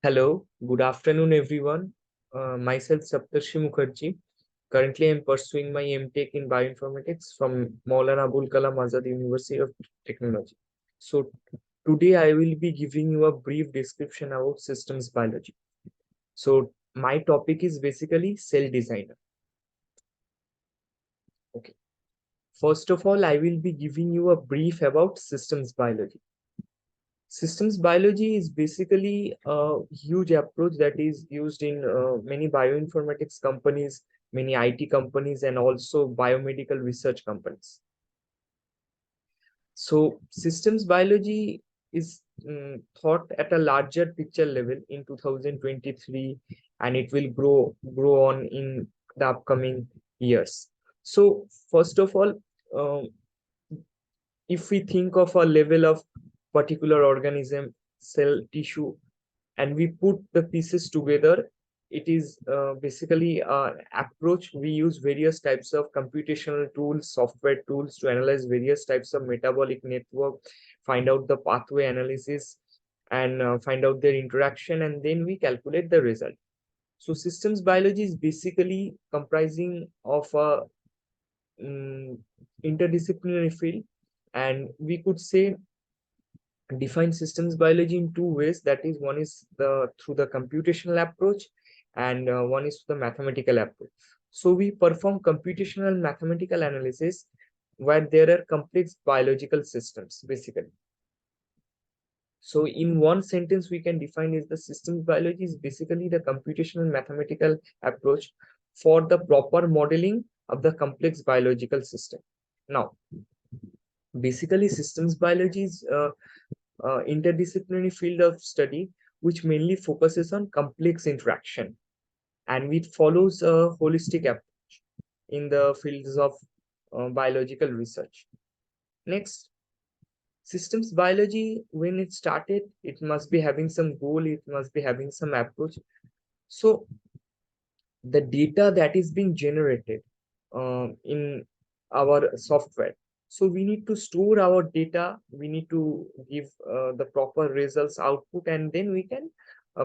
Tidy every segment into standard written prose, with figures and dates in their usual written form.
Hello, good afternoon, everyone. Myself Saptarshi Mukherjee. Currently, I'm pursuing my MTech in bioinformatics from Maulana Abul Kalam Azad University of Technology. So, today I will be giving you a brief description about systems biology. So, my topic is basically cell designer. Okay. First of all, I will be giving you a brief about systems biology. Systems biology is basically a huge approach that is used in many bioinformatics companies, many IT companies, and also biomedical research companies. So, systems biology is thought at a larger picture level in 2023, and it will grow on in the upcoming years. So, first of all, um, if we think of a level of particular organism, cell, tissue, and we put the pieces together, it is basically an approach. We use various types of computational tools, software tools to analyze various types of metabolic network, find out the pathway analysis, and find out their interaction, and then we calculate the result. So systems biology is basically comprising of a interdisciplinary field, and we could say define systems biology in two ways. That is, one is the through the computational approach, and one is the mathematical approach. So we perform computational mathematical analysis where there are complex biological systems basically. So in one sentence we can define is the systems biology is basically the computational mathematical approach for the proper modeling of the complex biological system. Now basically systems biology is interdisciplinary field of study which mainly focuses on complex interaction, and it follows a holistic approach in the fields of biological research. Next, systems biology, when it started, it must be having some goal, it must be having some approach. So the data that is being generated in our software, so we need to store our data, we need to give the proper results output, and then we can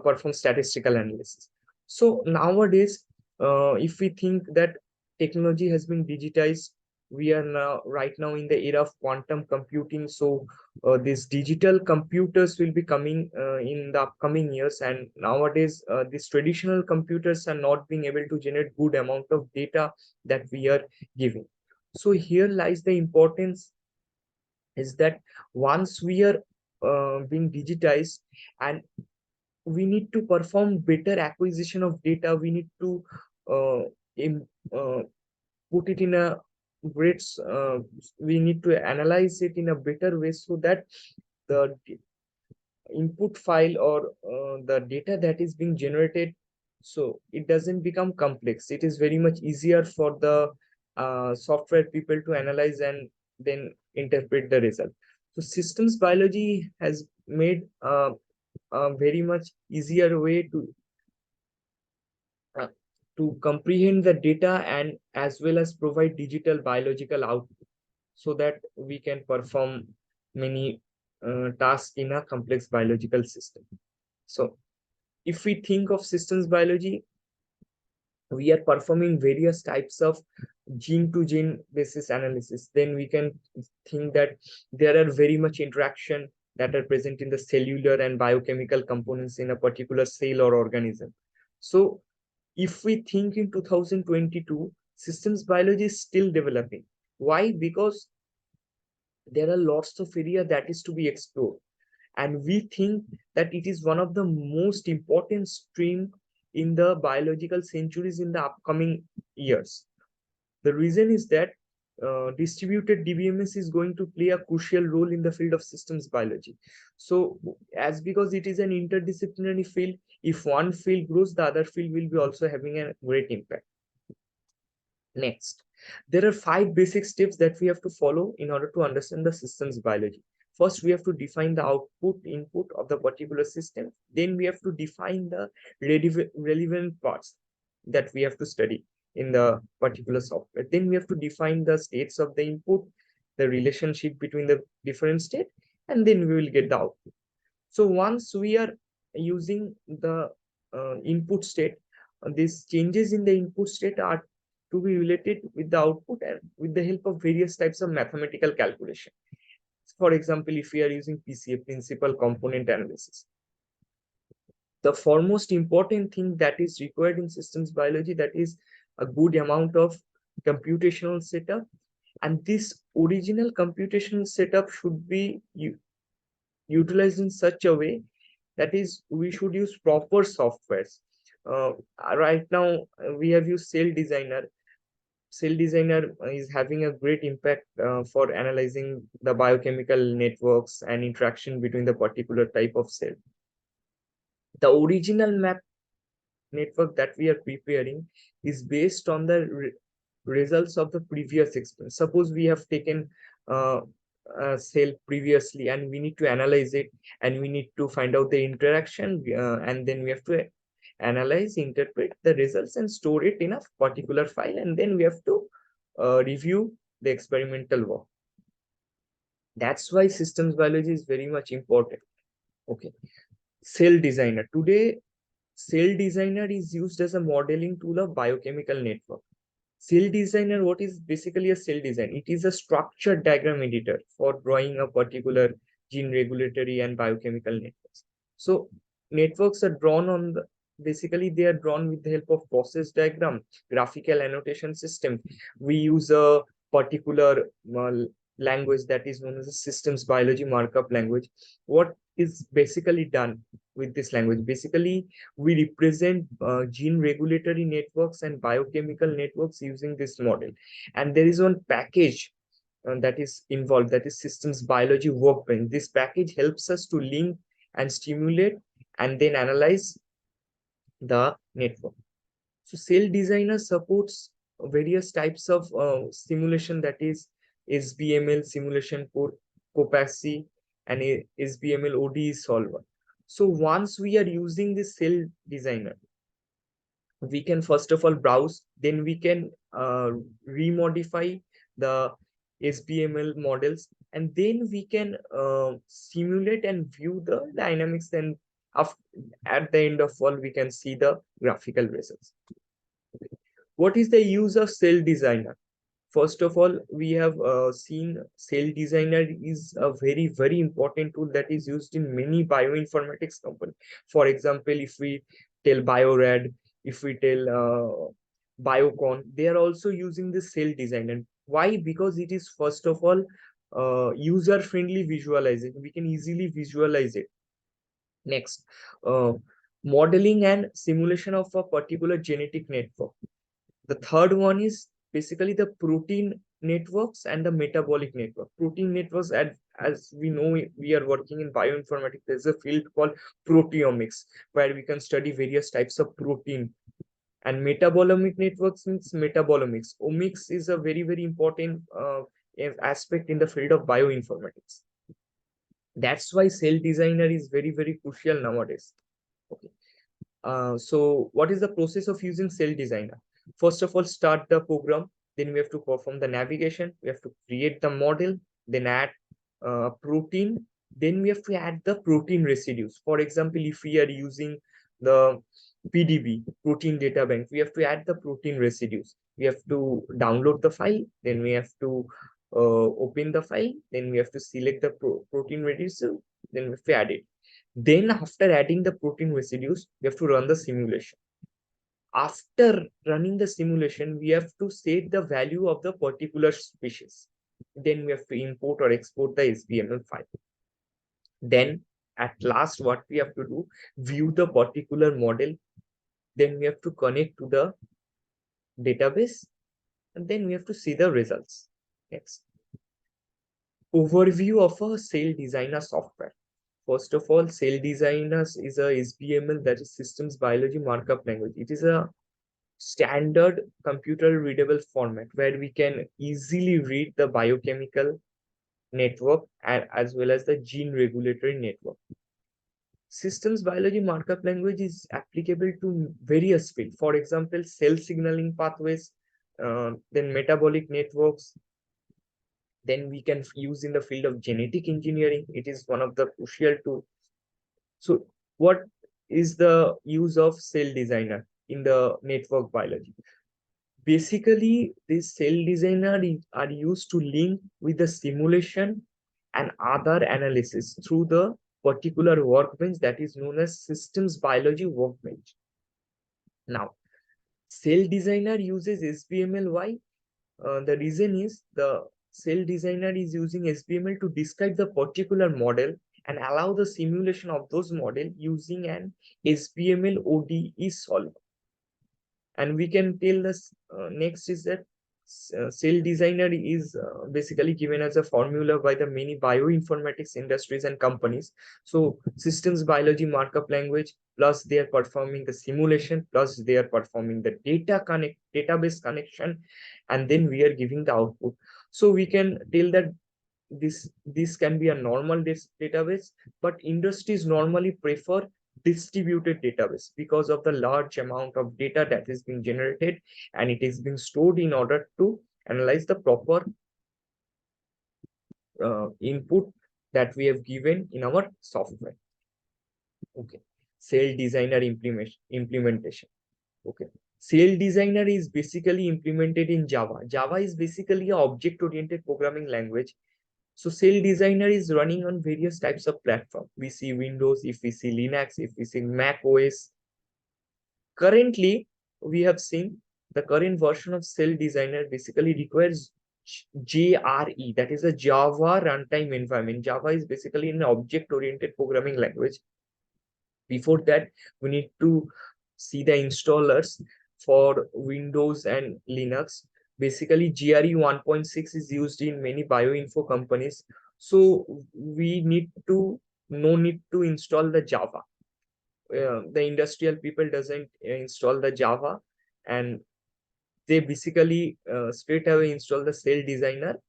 perform statistical analysis. So nowadays, if we think that technology has been digitized, we are now right now in the era of quantum computing. So these digital computers will be coming in the upcoming years, and nowadays these traditional computers are not being able to generate good amount of data that we are giving. So here lies the importance, is that once we are being digitized, and we need to perform better acquisition of data, we need to uh, im- uh, put it in a great we need to analyze it in a better way, so that the input file or the data that is being generated, so it doesn't become complex. It is very much easier for the software people to analyze and then interpret the result. So systems biology has made a very much easier way uh, to comprehend the data and as well as provide digital biological output, so that we can perform many tasks in a complex biological system. So if we think of systems biology, we are performing various types of gene to gene basis analysis. Then we can think that there are very much interaction that are present in the cellular and biochemical components in a particular cell or organism. So if we think in 2022, systems biology is still developing. Why? Because there are lots of area that is to be explored, and we think that it is one of the most important stream in the biological centuries in the upcoming years. The reason is that distributed DBMS is going to play a crucial role in the field of systems biology. So as because it is an interdisciplinary field, if one field grows, the other field will be also having a great impact. Next, there are 5 basic steps that we have to follow in order to understand the systems biology. First, we have to define the output input of the particular system. Then we have to define the relevant parts that we have to study in the particular software. Then we have to define the states of the input, the relationship between the different state, and then we will get the output. So once we are using the input state. These changes in the input state are to be related with the output and with the help of various types of mathematical calculation. For example, if we are using PCA, principal component analysis, the foremost important thing that is required in systems biology, that is a good amount of computational setup, and this original computational setup should be utilized in such a way that is we should use proper softwares. Right now we have used Cell Designer. Cell Designer is having a great impact for analyzing the biochemical networks and interaction between the particular type of cell. The original map network that we are preparing is based on the results of the previous experiment. Suppose we have taken a cell previously and we need to analyze it, and we need to find out the interaction, and then we have to analyze, interpret the results and store it in a particular file, and then we have to review the experimental work. That's why systems biology is very much important. Okay. Cell Designer. Today, Cell Designer is used as a modeling tool of biochemical network. Cell Designer, what is basically a cell design? It is a structured diagram editor for drawing a particular gene regulatory and biochemical networks. So networks are drawn on the, basically they are drawn with the help of process diagram, graphical annotation system. We use a particular language that is known as a systems biology markup language. What is basically done with this language? Basically, we represent gene regulatory networks and biochemical networks using this model. And there is one package that is involved, that is systems biology workbench. This package helps us to link and stimulate and then analyze the network. So Cell Designer supports various types of simulation, that is SBML simulation for COPACI and SBML ODE solver. So once we are using this Cell Designer, we can first of all browse, then we can remodify the SBML models, and then we can simulate and view the dynamics, and at the end of all we can see the graphical results. What is the use of Cell Designer? First of all, we have seen Cell Designer is a very, very important tool that is used in many bioinformatics companies. For example, if we tell Biorad, if we tell Biocon, they are also using the Cell Designer. Why? Because it is, first of all, user-friendly visualization. We can easily visualize it. Next, modeling and simulation of a particular genetic network. The third one is basically the protein networks and the metabolic network. Protein networks, as we know, we are working in bioinformatics. There's a field called proteomics where we can study various types of protein. And metabolomic networks means metabolomics. Omics is a very, very important aspect in the field of bioinformatics. That's why Cell Designer is very, very crucial nowadays. Okay. So what is the process of using Cell Designer? First of all, start the program. Then we have to perform the navigation. We have to create the model, then add protein. Then we have to add the protein residues. For example, if we are using the PDB, protein data bank, we have to add the protein residues. We have to download the file. Then we have to open the file. Then we have to select the protein residue. Then we have to add it. Then after adding the protein residues, we have to run the simulation. After running the simulation, we have to set the value of the particular species. Then we have to import or export the SBML file. Then at last, what we have to do, view the particular model. Then we have to connect to the database, and then we have to see the results. Next. Overview of a Cell Designer software. First of all, Cell Designers is a SBML, that is Systems Biology Markup Language. It is a standard computer readable format where we can easily read the biochemical network and as well as the gene regulatory network. Systems Biology Markup Language is applicable to various fields. For example, cell signaling pathways, then metabolic networks. Then we can use in the field of genetic engineering. It is one of the crucial tools. So what is the use of cell designer in the network biology. Basically, these cell designer are used to link with the simulation and other analysis through the particular workbench that is known as systems biology workbench. Now, cell designer uses SBML. Why? The reason is the cell designer is using SBML to describe the particular model and allow the simulation of those model using an SBML ODE solver. And we can tell this next is that cell designer is basically given as a formula by the many bioinformatics industries and companies. So systems biology markup language, plus they are performing the simulation, plus they are performing the database connection, and then we are giving the output. So we can tell that this can be a normal database, but industries normally prefer distributed database because of the large amount of data that is being generated, and it is being stored in order to analyze the proper input that we have given in our software. Okay, cell designer implementation. Okay, cell designer is basically implemented in Java. Java is basically an object oriented programming language. So cell designer is running on various types of platform. We see Windows, if we see Linux, if we see Mac OS. Currently, we have seen the current version of cell designer basically requires JRE, that is a Java runtime environment. Java is basically an object oriented programming language. Before that, we need to see the installers for Windows and Linux. Basically, GRE 1.6 is used in many bioinfo companies. So we no need to install the Java. The industrial people doesn't install the Java, and they basically straight away install the cell designer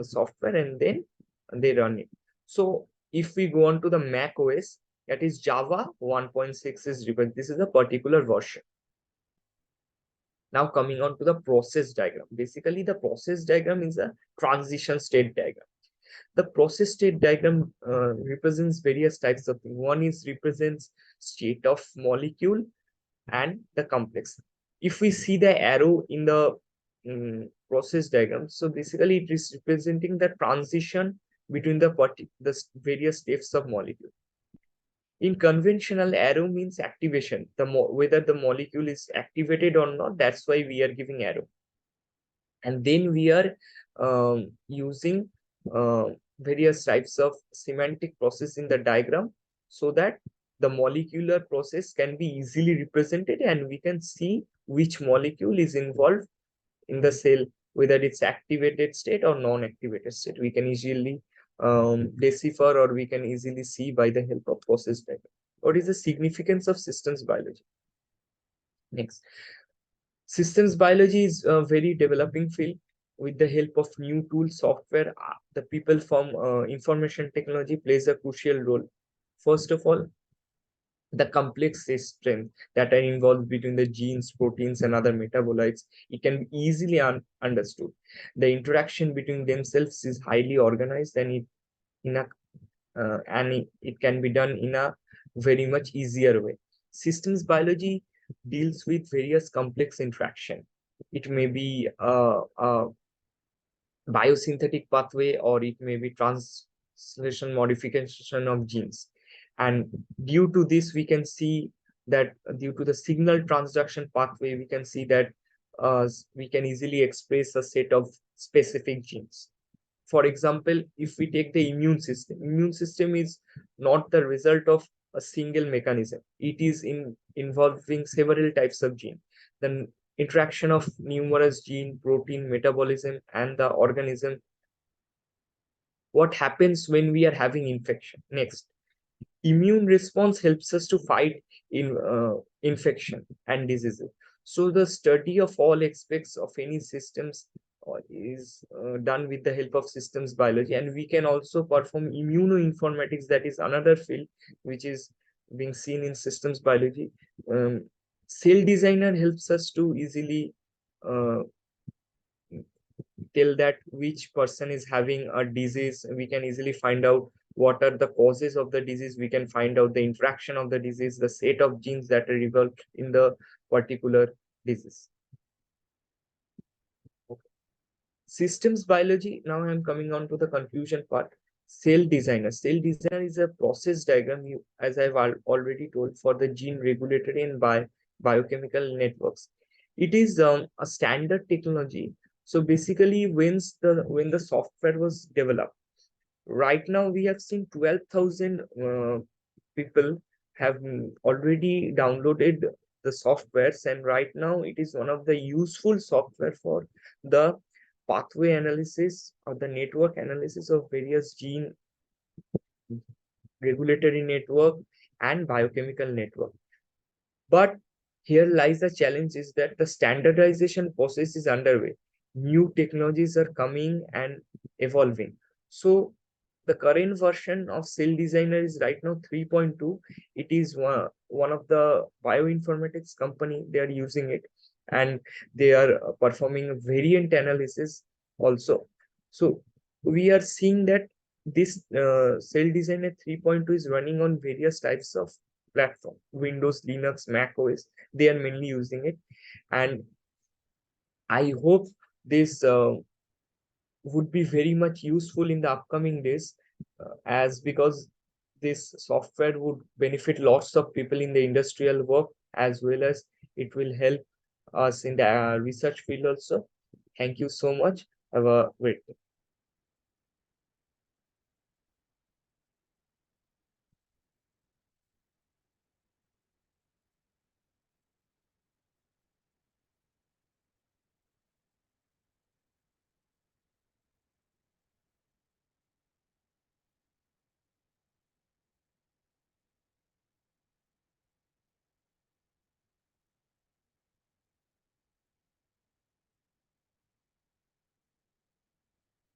software, and then they run it. So if we go on to the Mac OS, that is Java 1.6 is required. This is a particular version. Now coming on to the process diagram. Basically, the process diagram is a transition state diagram. The process state diagram represents various types of things. One is represents state of molecule and the complex. If we see the arrow in the process diagram, so basically it is representing the transition between the various states of molecule. In conventional, arrow means activation, whether the molecule is activated or not, that's why we are giving arrow. And then we are using various types of semantic process in the diagram, so that the molecular process can be easily represented, and we can see which molecule is involved in the cell, whether it's activated state or non-activated state. We can easily decipher, or we can easily see by the help of process diagram. What is the significance of systems biology? Next, systems biology is a very developing field. With the help of new tools, software, the people from information technology plays a crucial role. First of all, the complex systems that are involved between the genes, proteins, and other metabolites, it can be easily understood. The interaction between themselves is highly organized, and it can be done in a very much easier way. Systems biology deals with various complex interaction. It may be a biosynthetic pathway, or it may be translation modification of genes. And due to this, we can see that due to the signal transduction pathway, we can see that we can easily express a set of specific genes. For example, if we take the immune system is not the result of a single mechanism. It is involving several types of gene. The interaction of numerous gene, protein, metabolism, and the organism. What happens when we are having infection? Next, immune response helps us to fight infection and diseases. So the study of all aspects of any systems is done with the help of systems biology, and we can also perform immunoinformatics, that is another field which is being seen in systems biology. Cell designer helps us to easily tell that which person is having a disease. We can easily find out what are the causes of the disease. We can find out the interaction of the disease, the set of genes that are involved in the particular disease. Okay. Systems biology. Now I'm coming on to the conclusion part. Cell designer. Cell designer is a process diagram, as I've already told, for the gene regulatory and biochemical networks. It is a standard technology. So basically, when the software was developed, right now we have seen 12,000 people have already downloaded the softwares, and right now it is one of the useful software for the pathway analysis or the network analysis of various gene regulatory network and biochemical network. But here lies the challenge, is that the standardization process is underway. New technologies are coming and evolving. So the current version of Cell Designer is right now 3.2. It is one of the bioinformatics company, they are using it, and they are performing a variant analysis also. So we are seeing that this Cell Designer 3.2 is running on various types of platform, Windows, Linux, Mac OS. They are mainly using it, and I hope this would be very much useful in the upcoming days, as because this software would benefit lots of people in the industrial work, as well as it will help us in the research field also. Thank you so much. Have a great day.